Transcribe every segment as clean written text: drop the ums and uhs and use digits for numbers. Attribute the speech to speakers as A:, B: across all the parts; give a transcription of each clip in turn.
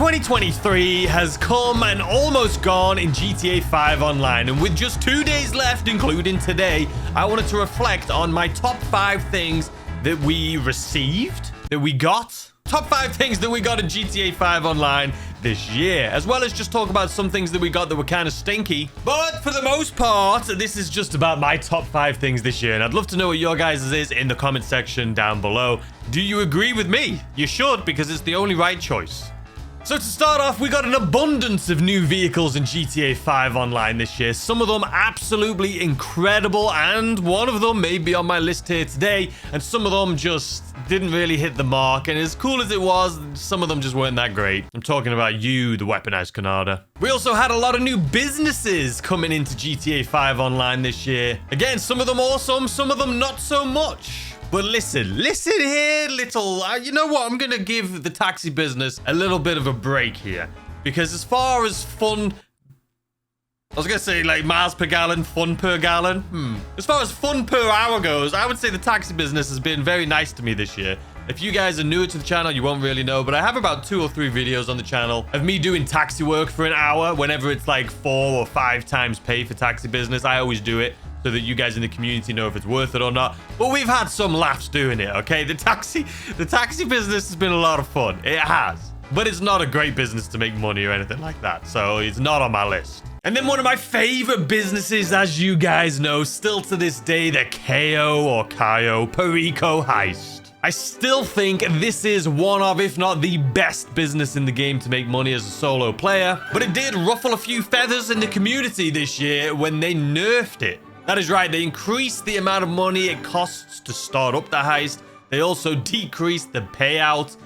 A: 2023 has come and almost gone in GTA 5 Online, and with just 2 days left, including today, I wanted to reflect on my top 5 things that we received, that we got. Top 5 things that we got in GTA 5 Online this year, as well as just talk about some things that we got that were kind of stinky. But for the most part, this is just about my top 5 things this year, and I'd love to know what your guys' is in the comment section down below. Do you agree with me? You should, because it's the only right choice. So to start off, we got an abundance of new vehicles in GTA 5 Online this year. Some of them absolutely incredible, and one of them may be on my list here today, and some of them just didn't really hit the mark, and as cool as it was, some of them just weren't that great. I'm talking about you, the weaponized Canada. We also had a lot of new businesses coming into GTA 5 Online this year. Again, some of them awesome, some of them not so much. But listen here, little, you know what? I'm going to give the taxi business a little bit of a break here. Because as far as fun, I was going to say like miles per gallon, fun per gallon. As far as fun per hour goes, I would say the taxi business has been very nice to me this year. If you guys are newer to the channel, you won't really know, but I have about 2 or 3 videos on the channel of me doing taxi work for an hour. Whenever it's like 4 or 5 times pay for taxi business, I always do it, so that you guys in the community know if it's worth it or not. But we've had some laughs doing it, okay? The taxi business has been a lot of fun. It has. But it's not a great business to make money or anything like that, so it's not on my list. And then one of my favorite businesses, as you guys know, still to this day, the Cayo or Cayo Perico Heist. I still think this is one of, if not the best business in the game to make money as a solo player. But it did ruffle a few feathers in the community this year when they nerfed it. That is right, they increased the amount of money it costs to start up the heist. They also decreased the payout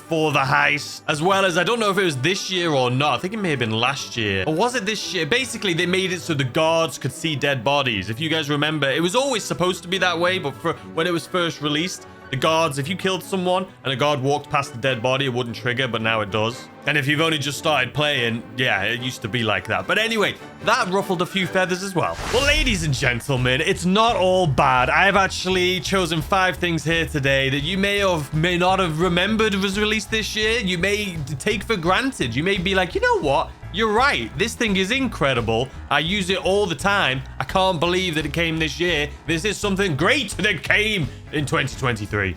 A: for the heist, as well as, I don't know if it was this year or not. I think it may have been last year. Or was it this year? Basically, they made it so the guards could see dead bodies. If you guys remember, it was always supposed to be that way, but when it was first released, the guards, if you killed someone and a guard walked past the dead body, it wouldn't trigger, but now it does. And if you've only just started playing, yeah, it used to be like that. But anyway, that ruffled a few feathers as well. Well, ladies and gentlemen, it's not all bad. I have actually chosen 5 things here today that you may not have remembered was released this year. You may take for granted. You may be like, you know what? You're right. This thing is incredible. I use it all the time. I can't believe that it came this year. This is something great that came in 2023.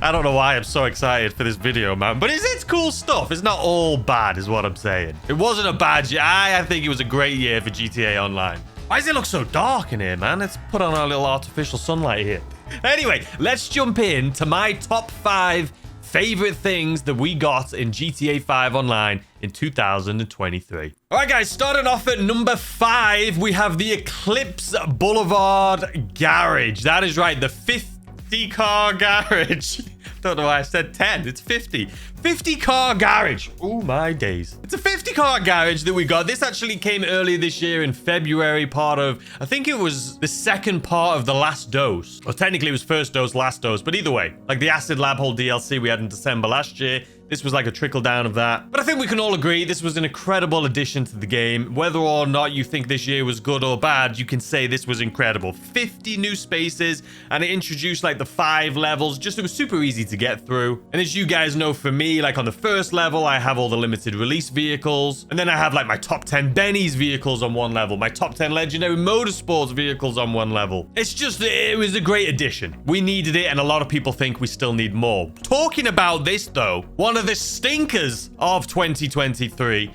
A: I don't know why I'm so excited for this video, man. But it's cool stuff. It's not all bad is what I'm saying. It wasn't a bad year. I think it was a great year for GTA Online. Why does it look so dark in here, man? Let's put on our little artificial sunlight here. Anyway, let's jump into my top 5 favorite things that we got in GTA 5 Online in 2023. All right, guys, starting off at number 5, we have the Eclipse Boulevard Garage. That is right, the 50 car garage. Don't know why I said 10. It's 50. 50 car garage. Oh, my days. It's a 50 car garage that we got. This actually came earlier this year in February, part of, I think it was the second part of the last dose. Or technically it was first dose, last dose. But either way, like the Acid Lab Hole DLC we had in December last year. This was like a trickle down of that. But I think we can all agree this was an incredible addition to the game. Whether or not you think this year was good or bad, you can say this was incredible. 50 new spaces, and it introduced like the 5 levels. Just, it was super easy to get through. And as you guys know, for me, like on the first level, I have all the limited release vehicles. And then I have like my top 10 Benny's vehicles on one level. My top 10 Legendary Motorsports vehicles on one level. It's just, it was a great addition. We needed it, and a lot of people think we still need more. Talking about this though, one of the stinkers of 2023,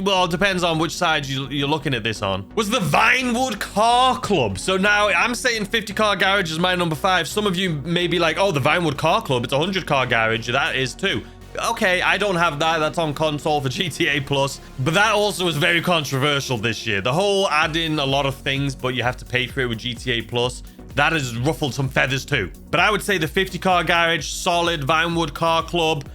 A: well, it depends on which side you're looking at this on, was the Vinewood Car Club. So now I'm saying 50 car garage is my number 5. Some of you may be like, oh, the Vinewood Car Club, it's a 100 car garage. That is too. Okay, I don't have that. That's on console for GTA Plus. But that also was very controversial this year. The whole adding a lot of things, but you have to pay for it with GTA Plus. That has ruffled some feathers too. But I would say the 50 car garage, solid. Vinewood Car Club,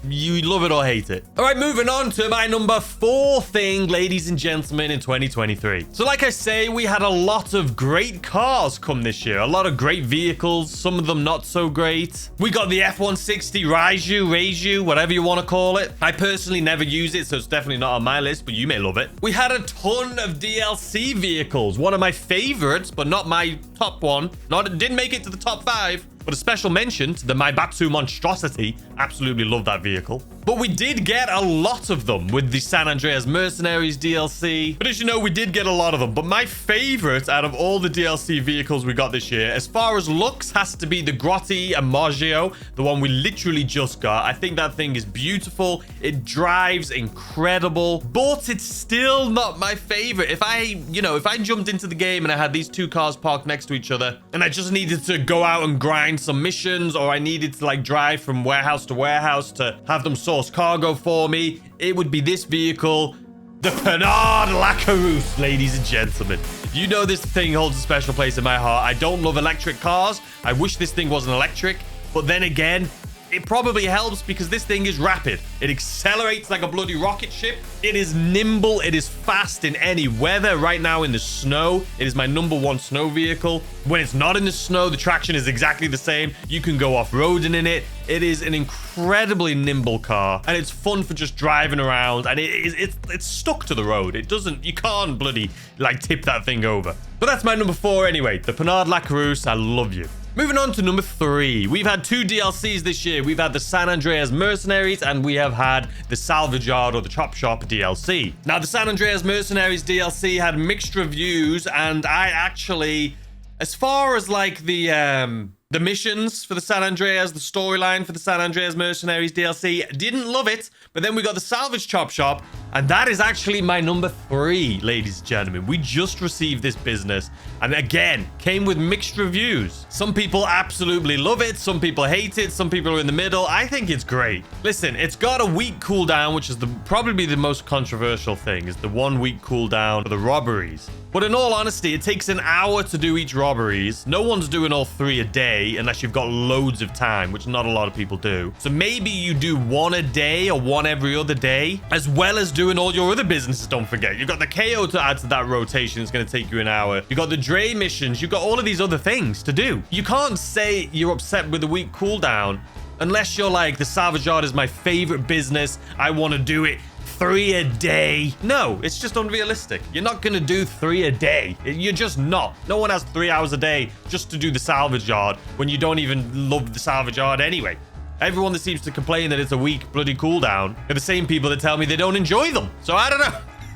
A: you love it or hate it. All right, moving on to my number 4 thing, ladies and gentlemen, in 2023. So like I say, we had a lot of great cars come this year. A lot of great vehicles, some of them not so great. We got the F-160 Raiju, whatever you want to call it. I personally never use it, so it's definitely not on my list, but you may love it. We had a ton of DLC vehicles. One of my favorites, but not my top one. Didn't make it to the top 5. But a special mention to the Maibatsu Monstrosity. Absolutely love that vehicle. But we did get a lot of them with the San Andreas Mercenaries DLC. But as you know, we did get a lot of them. But my favorite out of all the DLC vehicles we got this year, as far as looks, has to be the Grotti Maggio, the one we literally just got. I think that thing is beautiful. It drives incredible, but it's still not my favorite. If I jumped into the game and I had these two cars parked next to each other and I just needed to go out and grind some missions, or I needed to like drive from warehouse to warehouse to have them source cargo for me, it would be this vehicle, the Percival Lacar, ladies and gentlemen. You know this thing holds a special place in my heart. I don't love electric cars. I wish this thing wasn't electric, but then again, it probably helps because this thing is rapid. It accelerates like a bloody rocket ship. It is nimble. It is fast in any weather. Right now in the snow, it is my #1 snow vehicle. When it's not in the snow, the traction is exactly the same. You can go off-roading in it. It is an incredibly nimble car, and it's fun for just driving around, and it's stuck to the road. You can't bloody like tip that thing over. But that's my #4 anyway. The Percival Lacar, I love you. Moving on to #3. We've had 2 DLCs this year. We've had the San Andreas Mercenaries and we have had the Salvage Yard or the Chop Shop DLC. Now, the San Andreas Mercenaries DLC had mixed reviews, and I actually, as far as like the missions for the San Andreas, the storyline for the San Andreas Mercenaries DLC, didn't love it. But then we got the Salvage Chop Shop, and that is actually my #3, ladies and gentlemen. We just received this business, and again, came with mixed reviews. Some people absolutely love it. Some people hate it. Some people are in the middle. I think it's great. Listen, it's got a week cooldown, which is probably the most controversial thing, is the 1 week cooldown for the robberies. But in all honesty, it takes an hour to do each robberies. No one's doing all 3 a day unless you've got loads of time, which not a lot of people do. So maybe you do 1 a day or 1 every other day, as well as doing all your other businesses, don't forget. You've got the Cayo to add to that rotation. It's going to take you an hour. You've got the Dre missions. You've got all of these other things to do. You can't say you're upset with the week cooldown unless you're like, the Salvage Yard is my favorite business. I want to do it 3 a day. No, it's just unrealistic. You're not going to do 3 a day. You're just not. No one has 3 hours a day just to do the Salvage Yard when you don't even love the Salvage Yard anyway. Everyone that seems to complain that it's a weak bloody cooldown are the same people that tell me they don't enjoy them. So I don't know.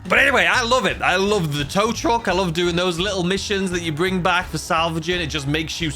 A: But anyway, I love it. I love the tow truck. I love doing those little missions that you bring back for salvaging. It just makes you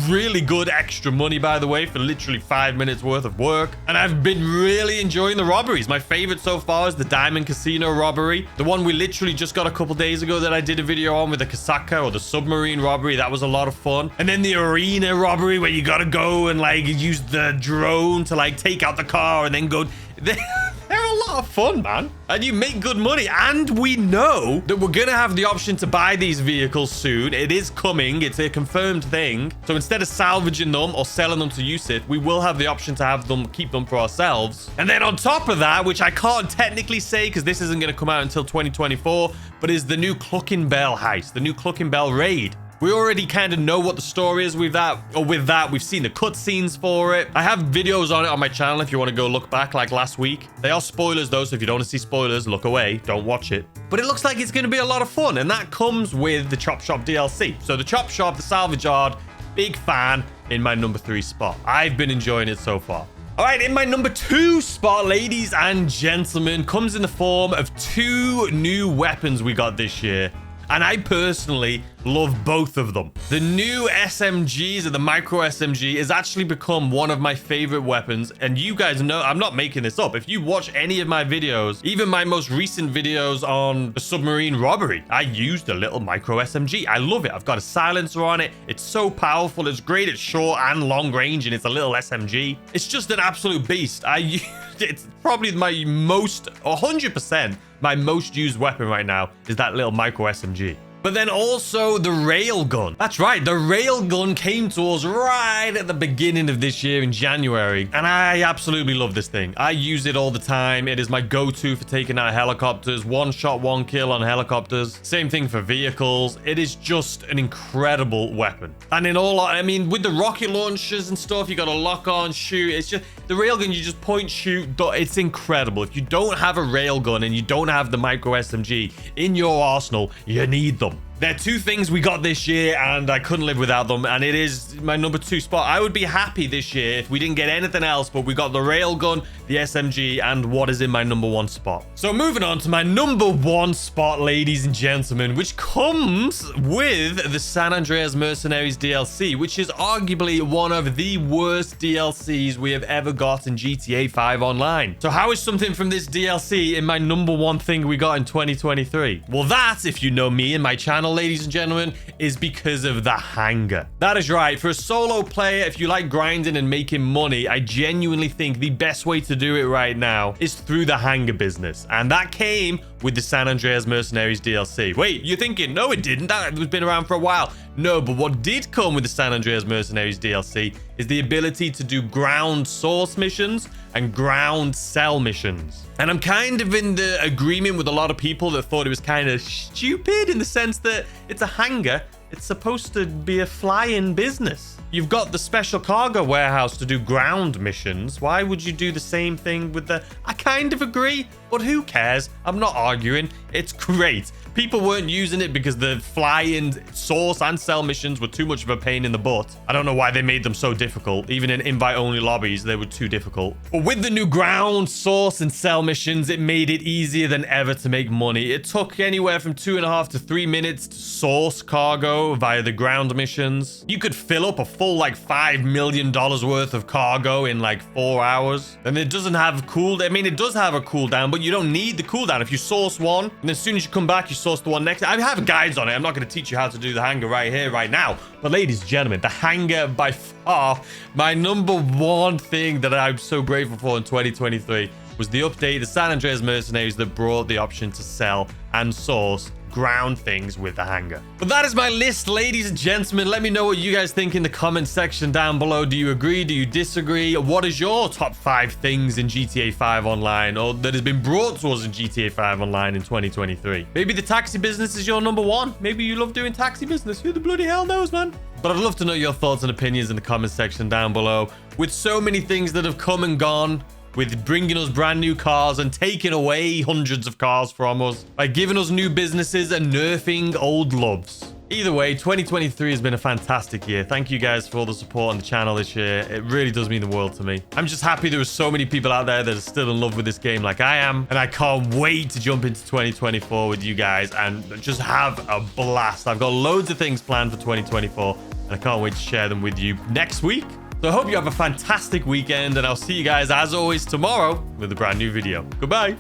A: really good extra money, by the way, for literally 5 minutes worth of work. And I've been really enjoying the robberies. My favorite so far is the Diamond Casino robbery. The one we literally just got a couple days ago that I did a video on with the Kasaka, or the submarine robbery. That was a lot of fun. And then the arena robbery where you gotta go and like use the drone to like take out the car and then go... They're a lot of fun, man. And you make good money. And we know that we're going to have the option to buy these vehicles soon. It is coming. It's a confirmed thing. So instead of salvaging them or selling them to Yusuf, we will have the option to have them, keep them for ourselves. And then on top of that, which I can't technically say because this isn't going to come out until 2024, but is the new Clucking Bell heist, the new Clucking Bell raid. We already kind of know what the story is with that. We've seen the cutscenes for it. I have videos on it on my channel if you want to go look back like last week. They are spoilers though, so if you don't want to see spoilers, look away. Don't watch it. But it looks like it's going to be a lot of fun, and that comes with the Chop Shop DLC. So the Chop Shop, the Salvage Yard, big fan in my #3 spot. I've been enjoying it so far. All right, in my #2 spot, ladies and gentlemen, comes in the form of 2 new weapons we got this year. And I personally love both of them. The new SMGs, or the micro SMG, has actually become one of my favorite weapons. And you guys know, I'm not making this up. If you watch any of my videos, even my most recent videos on the submarine robbery, I used a little micro SMG. I love it. I've got a silencer on it. It's so powerful. It's great at short and long range, and it's a little SMG. It's just an absolute beast. It's probably my most, 100%, my most used weapon right now is that little micro SMG. But then also the railgun. That's right, the railgun came to us right at the beginning of this year in January. And I absolutely love this thing. I use it all the time. It is my go-to for taking out helicopters. 1 shot, 1 kill on helicopters. Same thing for vehicles. It is just an incredible weapon. And in all, I mean, with the rocket launchers and stuff, you got to lock on, shoot. It's just, the railgun, you just point, shoot. It's incredible. If you don't have a railgun and you don't have the micro SMG in your arsenal, you need them. They're two things we got this year, and I couldn't live without them, and it is my number 2 spot. I would be happy this year if we didn't get anything else, but we got the railgun, the SMG, and what is in my number 1 spot. So moving on to my number 1 spot, ladies and gentlemen, which comes with the San Andreas Mercenaries DLC, which is arguably one of the worst DLCs we have ever got in GTA 5 Online. So how is something from this DLC in my number 1 thing we got in 2023? Well, that, if you know me and my channel, ladies and gentlemen, is because of the hangar. That is right. For a solo player, if you like grinding and making money, I genuinely think the best way to do it right now is through the hangar business. And that came with the San Andreas Mercenaries DLC. Wait, you're thinking, no, it didn't. That has been around for a while. No, but what did come with the San Andreas Mercenaries DLC is the ability to do ground source missions and ground sell missions. And I'm kind of in the agreement with a lot of people that thought it was kind of stupid in the sense that it's a hangar. It's supposed to be a fly-in business. You've got the special cargo warehouse to do ground missions. Why would you do the same thing with the... I kind of agree, but who cares? I'm not arguing. It's great. People weren't using it because the fly-in source and sell missions were too much of a pain in the butt. I don't know why they made them so difficult. Even in invite-only lobbies, they were too difficult. But with the new ground source and sell missions, it made it easier than ever to make money. It took anywhere from 2.5 to 3 minutes to source cargo via the ground missions. You could fill up a full like $5 million worth of cargo in like 4 hours. And it doesn't have cooldown. I mean, it does have a cooldown, but you don't need the cooldown. If you source one, and as soon as you come back, you source the one next. I have guides on it. I'm not going to teach you how to do the hangar right here, right now. But ladies and gentlemen, the hangar by far, my number 1 thing that I'm so grateful for in 2023 was the update, the San Andreas Mercenaries, that brought the option to sell and source ground things with the hangar. But that is my list, ladies and gentlemen. Let me know what you guys think in the comment section down below. Do you agree? Do you disagree? What is your top 5 things in GTA 5 Online, or that has been brought to us in GTA 5 Online in 2023? Maybe the taxi business is your number 1. Maybe you love doing taxi business. Who the bloody hell knows, man? But I'd love to know your thoughts and opinions in the comment section down below. With so many things that have come and gone, with bringing us brand new cars and taking away hundreds of cars from us, by giving us new businesses and nerfing old loves. Either way, 2023 has been a fantastic year. Thank you guys for all the support on the channel this year. It really does mean the world to me. I'm just happy there are so many people out there that are still in love with this game like I am. And I can't wait to jump into 2024 with you guys and just have a blast. I've got loads of things planned for 2024 and I can't wait to share them with you next week. So I hope you have a fantastic weekend, and I'll see you guys, as always, tomorrow with a brand new video. Goodbye.